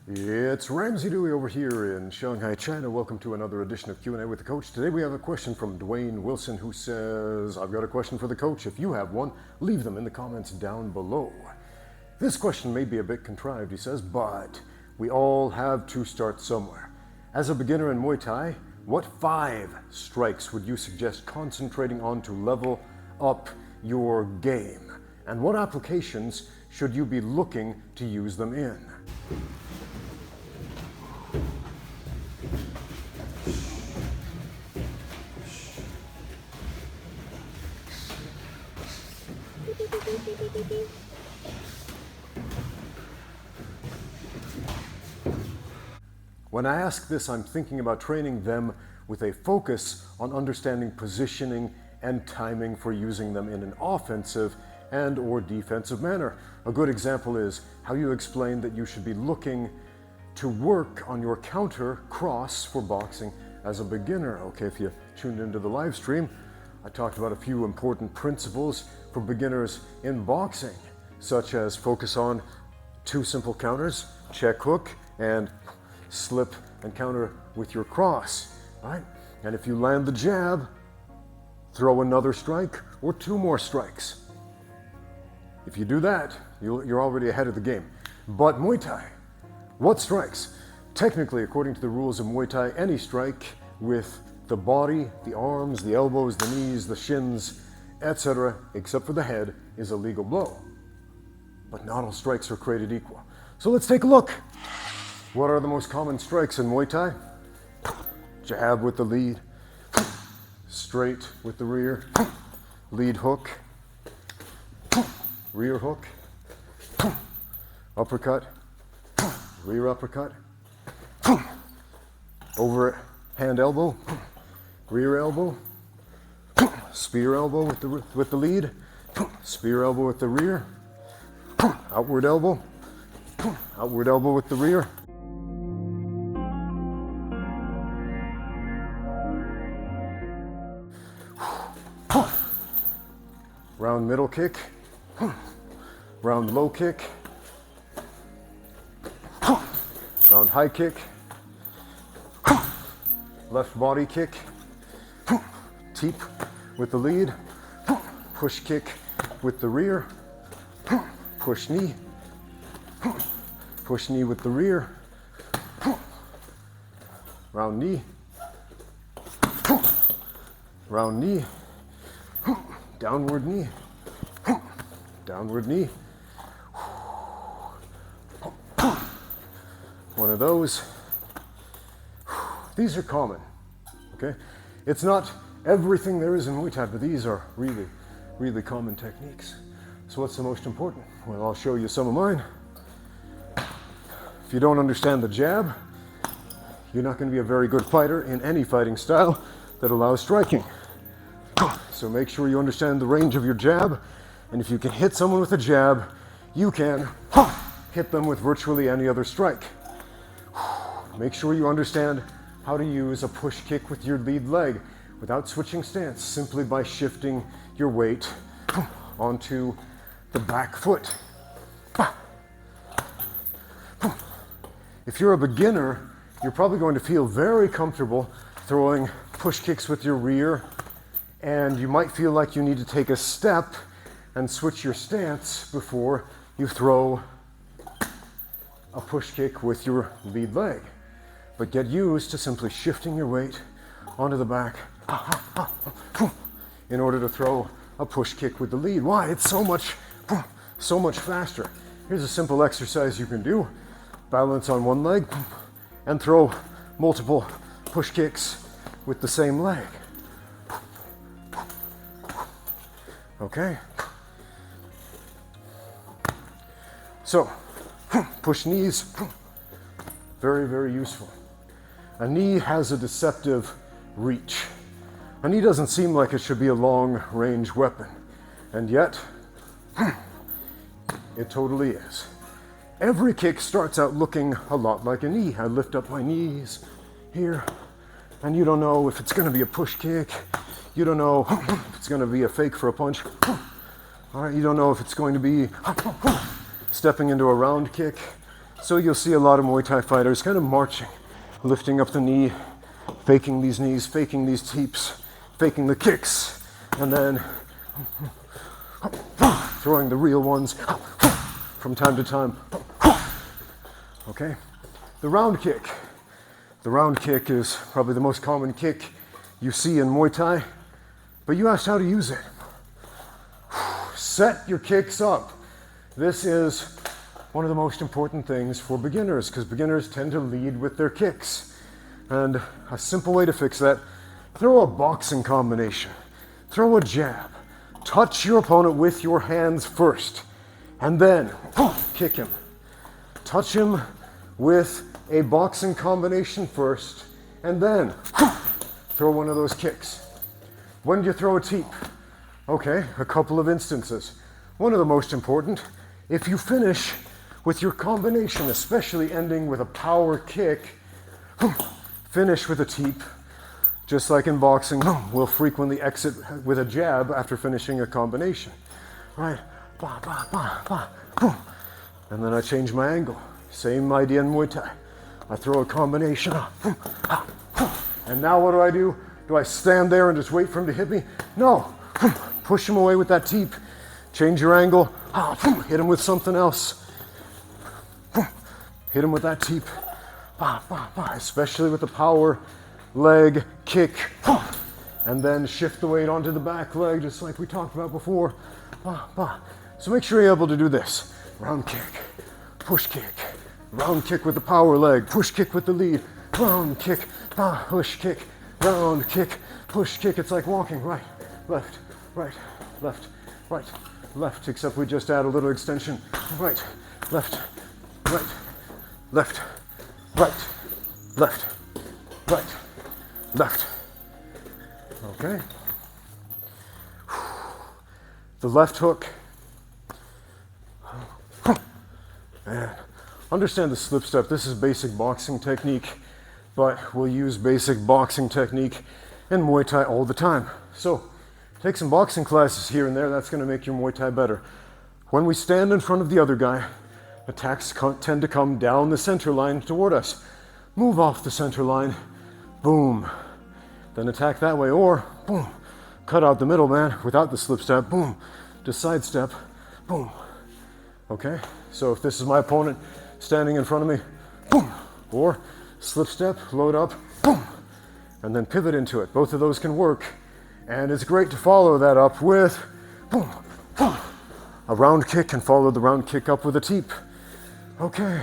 It's Ramsey Dewey over here in Shanghai, China. Welcome to another edition of Q&A with the Coach. Today we have a question from Dwayne Wilson who says, I've got a question for the coach. If you have one, leave them in the comments down below. This question may be a bit contrived, he says, but we all have to start somewhere. As a beginner in Muay Thai, what 5 strikes would you suggest concentrating on to level up your game? And what applications should you be looking to use them in? When I ask this, I'm thinking about training them with a focus on understanding positioning and timing for using them in an offensive and or defensive manner. A good example is how you explained that you should be looking to work on your counter cross for boxing as a beginner. Okay, if you tuned into the live stream, I talked about a few important principles for beginners in boxing, such as focus on 2 simple counters, check hook, and slip and counter with your cross, right? And if you land the jab, throw another strike or 2 more strikes. If you do that, you're already ahead of the game. But Muay Thai, what strikes? Technically, according to the rules of Muay Thai, any strike with the body, the arms, the elbows, the knees, the shins, etc., except for the head, is a legal blow. But not all strikes are created equal. So let's take a look. What are the most common strikes in Muay Thai? Jab with the lead, straight with the rear, lead hook, rear hook, uppercut, rear uppercut, overhand elbow, rear elbow, spear elbow with the lead, spear elbow with the rear, outward elbow with the rear. Round middle kick, round low kick, round high kick, left body kick, teep with the lead, push kick with the rear, push knee with the rear, round knee, downward knee, downward knee. One of those. These are common, okay? It's not everything there is in Muay Thai, but these are really, really common techniques. So what's the most important? Well, I'll show you some of mine. If you don't understand the jab, you're not going to be a very good fighter in any fighting style that allows striking. So make sure you understand the range of your jab, and if you can hit someone with a jab, you can hit them with virtually any other strike. Make sure you understand how to use a push kick with your lead leg without switching stance, simply by shifting your weight onto the back foot. If you're a beginner, you're probably going to feel very comfortable throwing push kicks with your rear, and you might feel like you need to take a step and switch your stance before you throw a push kick with your lead leg. But get used to simply shifting your weight onto the back in order to throw a push kick with the lead. Why? It's so much faster. Here's a simple exercise you can do. Balance on one leg and throw multiple push kicks with the same leg. Okay? So, push knees, very, very useful. A knee has a deceptive reach. A knee doesn't seem like it should be a long-range weapon, and yet, it totally is. Every kick starts out looking a lot like a knee. I lift up my knees here, and you don't know if it's going to be a push kick. You don't know if it's going to be a fake for a punch. All right, you don't know if it's going to be stepping into a round kick. So you'll see a lot of Muay Thai fighters kind of marching, lifting up the knee, faking these knees, faking these teeps, faking the kicks, and then throwing the real ones from time to time. Okay? The round kick. The round kick is probably the most common kick you see in Muay Thai, but you asked how to use it. Set your kicks up. This is one of the most important things for beginners, because beginners tend to lead with their kicks. And a simple way to fix that, throw a boxing combination. Throw a jab. Touch your opponent with your hands first, and then kick him. Touch him with a boxing combination first, and then throw one of those kicks. When do you throw a teep? Okay, a couple of instances. One of the most important, if you finish with your combination, especially ending with a power kick, finish with a teep. Just like in boxing, we'll frequently exit with a jab after finishing a combination. Right? Ba, ba, ba, ba, boom. And then I change my angle. Same idea in Muay Thai. I throw a combination. And now what do? Do I stand there and just wait for him to hit me? No. Push him away with that teep. Change your angle. Hit him with something else. Hit him with that teep. Especially with the power leg kick. And then shift the weight onto the back leg, just like we talked about before. So make sure you're able to do this. Round kick, push kick, round kick with the power leg, push kick with the lead, round kick, push kick, round kick, push kick. It's like walking, right, left, right, left, right, left, except we just add a little extension. Right, left, right, left, right, left, right, left. Okay. The left hook. And understand the slip step. This is basic boxing technique, but we'll use basic boxing technique in Muay Thai all the time. So take some boxing classes here and there. That's going to make your Muay Thai better. When we stand in front of the other guy, attacks tend to come down the center line toward us. Move off the center line. Boom. Then attack that way, or boom. Cut out the middle, man, without the slip step. Boom. Just sidestep. Boom. Okay? So if this is my opponent standing in front of me, boom. Or slip step, load up, boom. And then pivot into it. Both of those can work. And it's great to follow that up with boom, boom. A round kick, and follow the round kick up with a teep. Okay.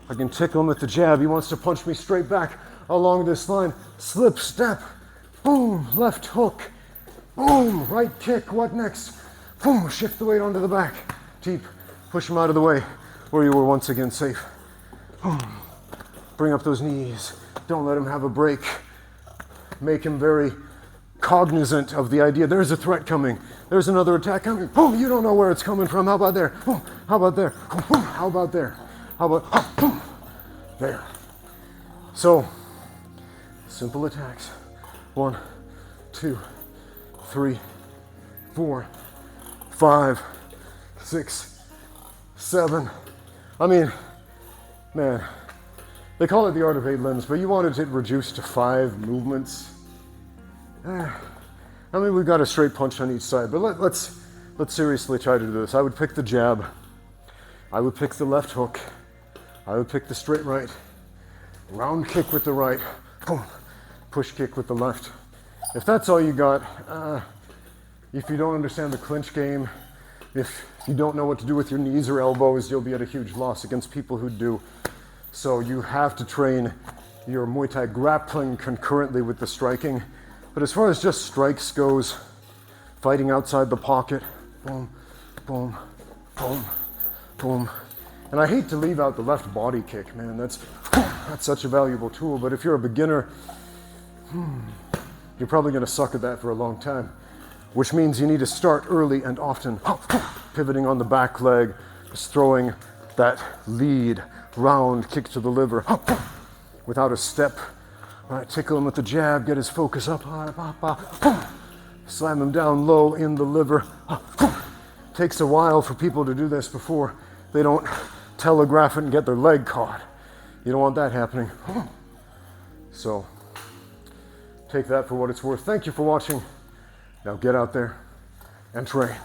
I can tickle him with the jab. He wants to punch me straight back along this line. Slip step. Boom. Left hook. Boom. Right kick. What next? Boom. Shift the weight onto the back. Teep. Push him out of the way where you were once again safe. Boom. Bring up those knees. Don't let him have a break. Make him very cognizant of the idea. There's a threat coming. There's another attack coming. Boom. You don't know where it's coming from. How about there? Boom. How about there? Boom. How about there? How about boom. There. So, simple attacks. 1, 2, 3, 4, 5, 6, 7. I mean, man, they call it the art of 8 limbs, but you wanted it reduced to 5 movements. I mean, we've got a straight punch on each side, but let's seriously try to do this. I would pick the jab. I would pick the left hook. I would pick the straight right. Round kick with the right. Boom. Push kick with the left. If that's all you got, if you don't understand the clinch game, if you don't know what to do with your knees or elbows, you'll be at a huge loss against people who do. So you have to train your Muay Thai grappling concurrently with the striking. But as far as just strikes goes, fighting outside the pocket, boom, boom, boom, boom. And I hate to leave out the left body kick, man. That's such a valuable tool. But if you're a beginner, you're probably going to suck at that for a long time. Which means you need to start early and often, pivoting on the back leg, just throwing that lead round kick to the liver without a step. All right, tickle him with the jab, get his focus up, slam him down low in the liver. Takes a while for people to do this before they don't telegraph it and get their leg caught. You don't want that happening. So take that for what it's worth. Thank you for watching. Now get out there and train.